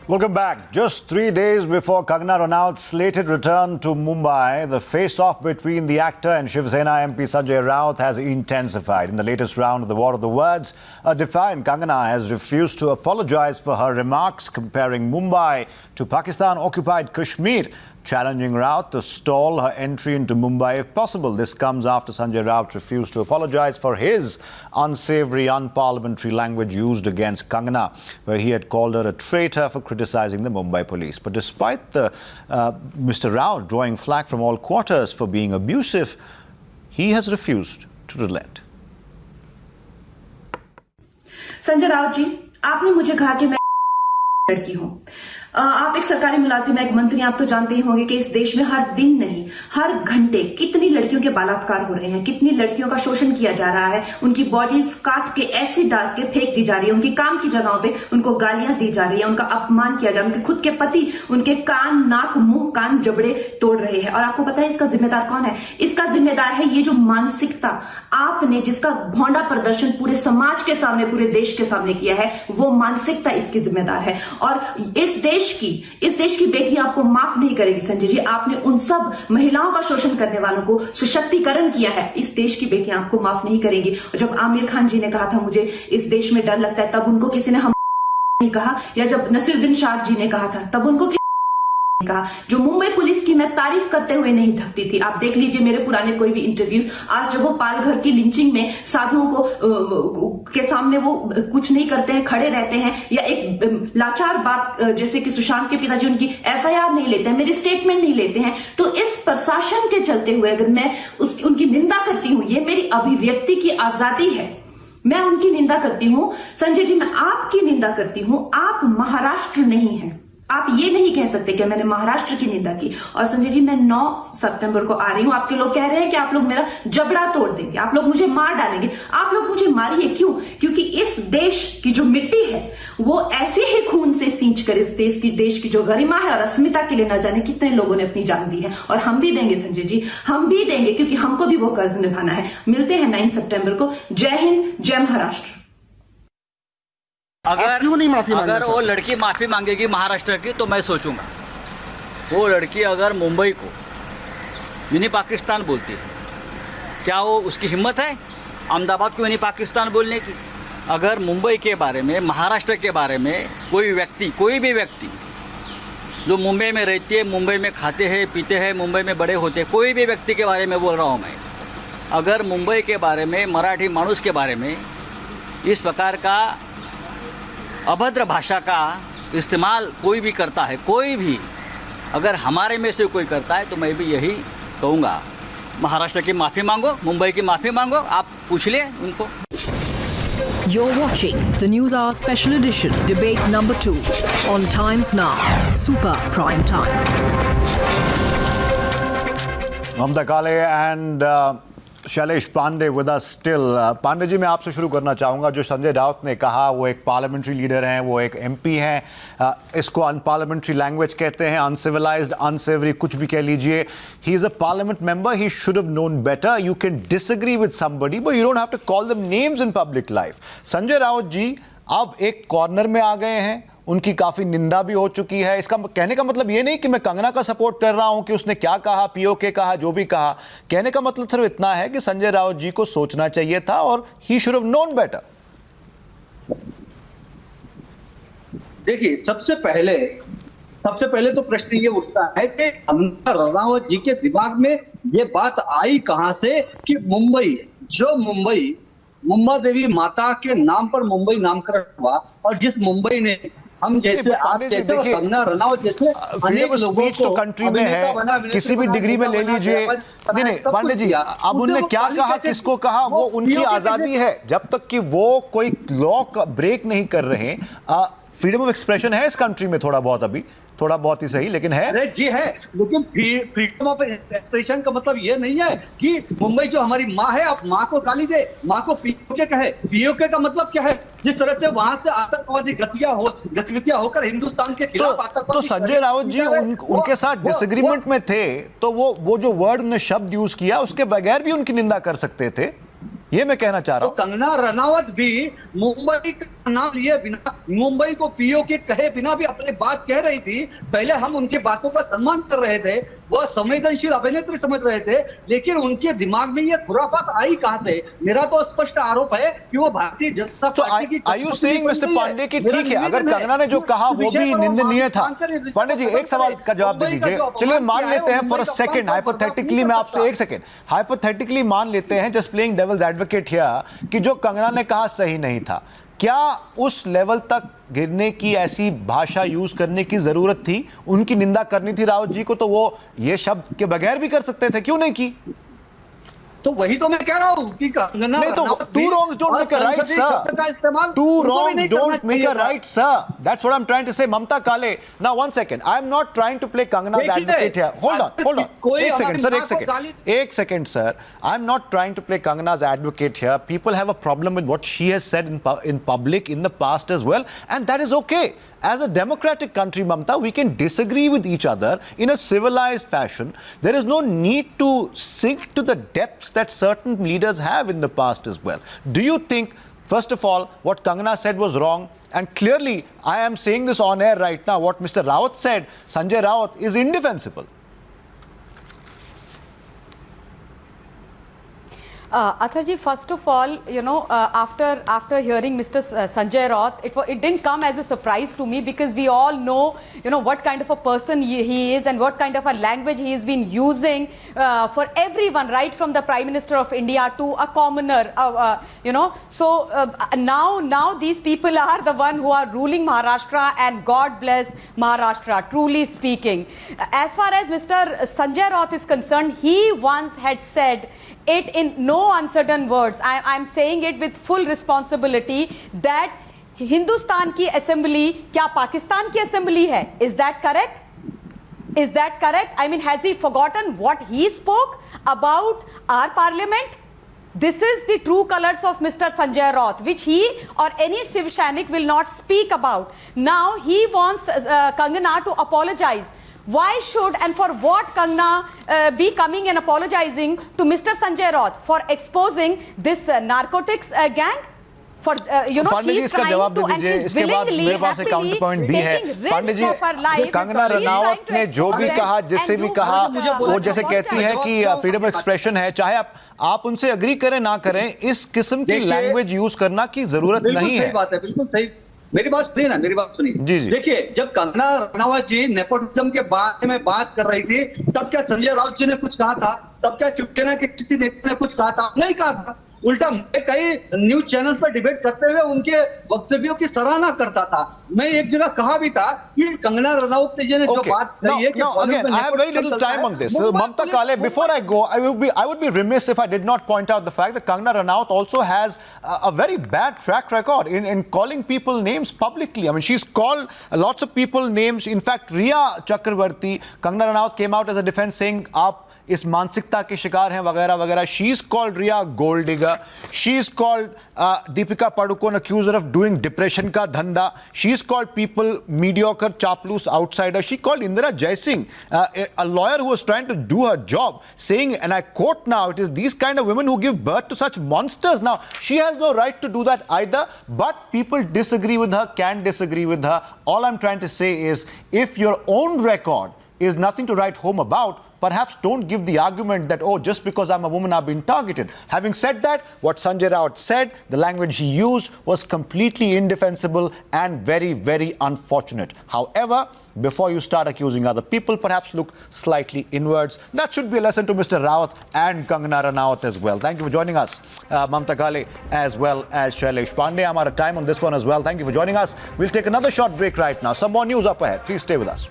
Welcome back. Just 3 days before Kangana Ranaut's slated return to Mumbai, the face-off between the actor and Shiv Sena MP Sanjay Raut has intensified. In the latest round of the War of the Words, a defiant Kangana has refused to apologize for her remarks comparing Mumbai to Pakistan-occupied Kashmir, challenging Raut to stall her entry into Mumbai if possible. This comes after Sanjay Raut refused to apologize for his unsavory, unparliamentary language used against Kangana, where he had called her a traitor for criticizing the Mumbai police. But despite Mr. Raut drawing flack from all quarters for being abusive, he has refused to relent. Sanjay Raut जी, आपने मुझे कहा कि मैं लड़की हूं। आप एक सरकारी मुलाजिम हैं, एक मंत्री, आप तो जानते ही होंगे कि इस देश में हर दिन नहीं, हर घंटे कितनी लड़कियों के बलात्कार हो रहे हैं, कितनी लड़कियों का शोषण किया जा रहा है, उनकी बॉडीज काट के ऐसी डाल के फेंक दी जा रही है, उनकी काम की जगहों पे उनको गालियां दी जा रही है, उनका अपमान किया जा रहा है, उनके खुद के पति उनके कान, नाक, मुंह, कान, जबड़े तोड़ रहे हैं। और आपको पता है इसका जिम्मेदार कौन है? इसका जिम्मेदार है ये जो मानसिकता आपने, जिसका भौंडा प्रदर्शन पूरे समाज के सामने, पूरे देश के सामने किया है, वो मानसिकता इसकी जिम्मेदार है। और इस देश की बेटी आपको माफ नहीं करेगी संजय जी। आपने उन सब महिलाओं का शोषण करने वालों को सशक्तिकरण किया है, इस देश की बेटियां आपको माफ नहीं करेंगी। जब आमिर खान जी ने कहा था मुझे इस देश में डर लगता है, तब उनको किसी ने हम नहीं कहा, या जब नसीरुद्दीन शाह जी ने कहा था तब उनको कहा। जो मुंबई पुलिस की मैं तारीफ करते हुए नहीं थकती थी। आप देख लीजिए मेरे पुराने कोई भी इंटरव्यूज, आज जब वो पालघर की लिंचिंग में साधुओं को के सामने वो कुछ नहीं करते हैं, खड़े रहते हैं, या एक लाचार बात जैसे कि सुशांत के पिताजी उनकी एफआईआर नहीं लेते हैं, मेरी स्टेटमेंट नहीं लेते हैं, तो इस प्रशासन के चलते हुए अगर मैं उनकी निंदा करती हूं, ये मेरी अभिव्यक्ति की आजादी है, मैं उनकी निंदा करती हूं। संजय जी, मैं आपकी निंदा करती हूं, आप महाराष्ट्र नहीं हैं। आप ये नहीं कह सकते कि मैंने महाराष्ट्र की निंदा की। और संजय जी, मैं 9 सितंबर को आ रही हूं। आपके लोग कह रहे हैं कि आप लोग मेरा जबड़ा तोड़ देंगे, आप लोग मुझे मार डालेंगे। आप लोग मुझे मारिए, क्यों? क्योंकि इस देश की जो मिट्टी है वो ऐसे ही खून से सींच कर इस देश की जो गरिमा है और अस्मिता के लिए न जाने कितने लोगों ने अपनी जान दी है। और हम भी देंगे संजय जी, हम भी देंगे, क्योंकि हमको भी वो कर्ज निभाना है। मिलते हैं 9 सितंबर को। जय हिंद, जय महाराष्ट्र। अगर वो लड़की माफी मांगेगी महाराष्ट्र की, तो मैं सोचूंगा वो लड़की अगर मुंबई को मिनी पाकिस्तान बोलती है, क्या वो उसकी हिम्मत है अहमदाबाद को मिनी पाकिस्तान बोलने की? अगर मुंबई के बारे में, महाराष्ट्र के बारे में कोई भी व्यक्ति जो मुंबई में रहती है, मुंबई में खाते हैं, पीते हैं, मुंबई में बड़े होते हैं, कोई भी व्यक्ति के बारे में बोल रहा हूँ मैं, अगर मुंबई के बारे में, मराठी मानुस के बारे में इस प्रकार का अभद्र भाषा का इस्तेमाल कोई भी करता है, कोई भी अगर हमारे में से कोई करता है, तो मैं भी यही कहूँगा, महाराष्ट्र की माफ़ी मांगो, मुंबई की माफ़ी मांगो, आप पूछ ले उनको। You're watching the News Hour Special Edition, Debate number 2 on Times Now, Super Prime Time. Mamta Kale and Shailesh Pandey with us still. Pandey ji, मैं आपसे शुरू करना चाहूँगा। जो संजय राउत ने कहा, वो एक पार्लियामेंट्री लीडर हैं, वो एक एमपी हैं, इसको अनपार्लियामेंट्री लैंग्वेज कहते हैं, अनसिविलाइज्ड, अनसेवरी, कुछ भी कह लीजिए। He is a parliament member, he should have known better. You can disagree with somebody but you don't have to call them names in public life. Sanjay Raut ji अब एक कॉर्नर में आ गए हैं, उनकी काफ़ी निंदा भी हो चुकी है। इसका कहने का मतलब ये नहीं कि मैं कंगना का सपोर्ट कर रहा हूं कि उसने क्या कहा, पीओके कहा, जो भी कहा। कहने का मतलब सिर्फ इतना है कि संजय राउत जी को सोचना चाहिए था और ही शुड हैव नोन बेटर। देखिए, सबसे पहले तो प्रश्न ये उठता है कि कंगना रनावत जी के दिमाग में ये बात आई कहां से कि मुंबई मुम्मा देवी माता के नाम पर मुंबई नामकरण हुआ, और जिस मुंबई ने हम जैसे आप जैसे कंगना रनावत जैसे अनेक लोगों को कंट्री में है, किसी भी डिग्री में ले लीजिए। नहीं पांडे जी, अब उनने क्या कहा, किसको कहा, वो उनकी आजादी है। जब तक कि वो कोई लॉ का ब्रेक नहीं कर रहे, फ्रीडम ऑफ एक्सप्रेशन है इस कंट्री में, थोड़ा बहुत ही सही, लेकिन है। अरे जी है, लेकिन फ्रीडम ऑफ एक्सप्रेशन का मतलब ये नहीं है कि मुंबई जो हमारी माँ है, आप माँ को गाली दे, माँ को पीओके कहे। पीओके का मतलब क्या है? जिस तरह से वहां से आतंकवादी गतिविधियां होकर हिंदुस्तान के खिलाफ आतंकवादी। तो संजय राउत जी उनके साथ डिसएग्रीमेंट में थे, तो वो जो वर्ड ने शब्द यूज किया, उसके बगैर भी उनकी निंदा कर सकते थे। ये मैं कहना चाह रहा तो हूं। कंगना रनावत भी मुंबई का नाम लिए बिना, मुंबई को पीओ के कहे बिना भी अपनी बात कह रही थी। पहले हम उनकी बातों का सम्मान कर रहे थे, वो संवेदनशील अभिनेत्री समझ रहे थे, लेकिन उनके दिमाग में ये खुराफात आई कहां से? मेरा तो स्पष्ट आरोप है कि वो भारतीय जनता तो पार्टी की are you saying mister Pandey कि ठीक है, अगर कंगना ने जो कहा वो भी निंदनीय था? पांडे जी, एक सवाल का जवाब दे दीजिए। चलिए मान लेते हैं फॉर अ सेकंड, हाइपोथेटिकली, मैं आपसे एक सेकंड हाइपोथेटिकली मान लेते हैं, just playing devil's advocate here, कि जो कंगना ने कहा सही नहीं था। क्या उस लेवल तक गिरने की, ऐसी भाषा यूज करने की जरूरत थी? उनकी निंदा करनी थी रावत जी को, तो वो ये शब्द के बगैर भी कर सकते थे, क्यों नहीं की? तो वही तो मैं कह रहा हूं कि कंगना नहीं तो two wrongs don't make a right, sir. Two wrongs don't make a right, sir. That's what I'm trying to say. Mamta Kale. Now, one second. I'm not trying to play Kangana's advocate here. Hold on. एक second, sir. एक second, sir. I'm not trying to play Kangana's advocate here. People have a problem with what she has said in public in the past as well, and that is okay. As a democratic country, Mamta, we can disagree with each other in a civilized fashion. There is no need to sink to the depths that certain leaders have in the past as well. Do you think, first of all, what Kangana said was wrong? And clearly, I am saying this on air right now, what Mr. Rawat said, Sanjay Rawat, is indefensible. Atharji, first of all, after hearing Mr. Sanjay Raut, it didn't come as a surprise to me, because we all know, what kind of a person he is and what kind of a language he has been using for everyone, right from the Prime Minister of India to a commoner, So now these people are the one who are ruling Maharashtra, and God bless Maharashtra, truly speaking. As far as Mr. Sanjay Raut is concerned, he once had said it in no uncertain words, I'm saying it with full responsibility, that Hindustan की assembly क्या पाकिस्तान की assembly है? Is that correct? Is that correct? I mean, has he forgotten what he spoke about our parliament? This is the true colors of Mr. Sanjay Raut, which he or any Shiv Sainik will not speak about. Now he wants Kangana to apologize. Why should and for what Kangana be coming and apologizing to Mr. Sanjay Raut? For exposing this narcotics gang? For Pandey ji, इसका जवाब दे दीजिए। इसके बाद मेरे पास एक counter point भी है। पांडे जी, कंगना रनावत ने जो भी कहा, जिससे भी कहा, वो जैसे कहती है कि फ्रीडम ऑफ एक्सप्रेशन है, चाहे आप उनसे अग्री करें ना करें, इस किस्म की लैंग्वेज यूज करना की जरूरत नहीं है। बात है, बिल्कुल सही। मेरी बात सुनिए ना, मेरी बात सुनिए। जी जी। देखिए, जब कंगना रनावत जी नेपोटिज्म के बारे में बात कर रही थी, तब क्या संजय राउत जी ने कुछ कहा था? तब क्या शिवसेना के किसी नेता ने कुछ कहा था? नहीं कहा था। उल्टा मैं कई न्यूज चैनल्स पर डिबेट करते हुए उनके वक्तव्यों की सराहना करता था। मैं एक जगह कहा भी था कि कंगना रनावत जी ने जो बात कही है कि again, I have very little time on this. Mamta Kale, before I go, I would be remiss if I did not point out the fact that Kangana Ranaut also has a very bad track record in calling people names publicly. I mean, she's called lots of people names. In fact, Riya Chakravarti, Kangana Ranaut came out as a defense saying, "Aap इस मानसिकता के शिकार हैं वगैरह वगैरह." She is called Rhea gold digger, she is called Deepika Padukone accuser of doing depression का धंधा, शी इज कॉल्ड पीपल मीडियोकर, चापलूस, outsider. She called Indira Jaising a lawyer who was trying to do her job, saying, and I quote now, "It is these kind of women who give birth to such monsters." Now, she has no right to do that either, but people disagree with her, can disagree with her. All I'm trying to say is, if your own record is nothing to write home about, perhaps don't give the argument that, oh, just because I'm a woman, I've been targeted. Having said that, what Sanjay Raut said, the language he used was completely indefensible and very, very unfortunate. However, before you start accusing other people, perhaps look slightly inwards. That should be a lesson to Mr. Rawat and Kangana Ranaut as well. Thank you for joining us, Mamta Kale, as well as Shailesh Pandey. I'm out of time on this one as well. Thank you for joining us. We'll take another short break right now. Some more news up ahead. Please stay with us.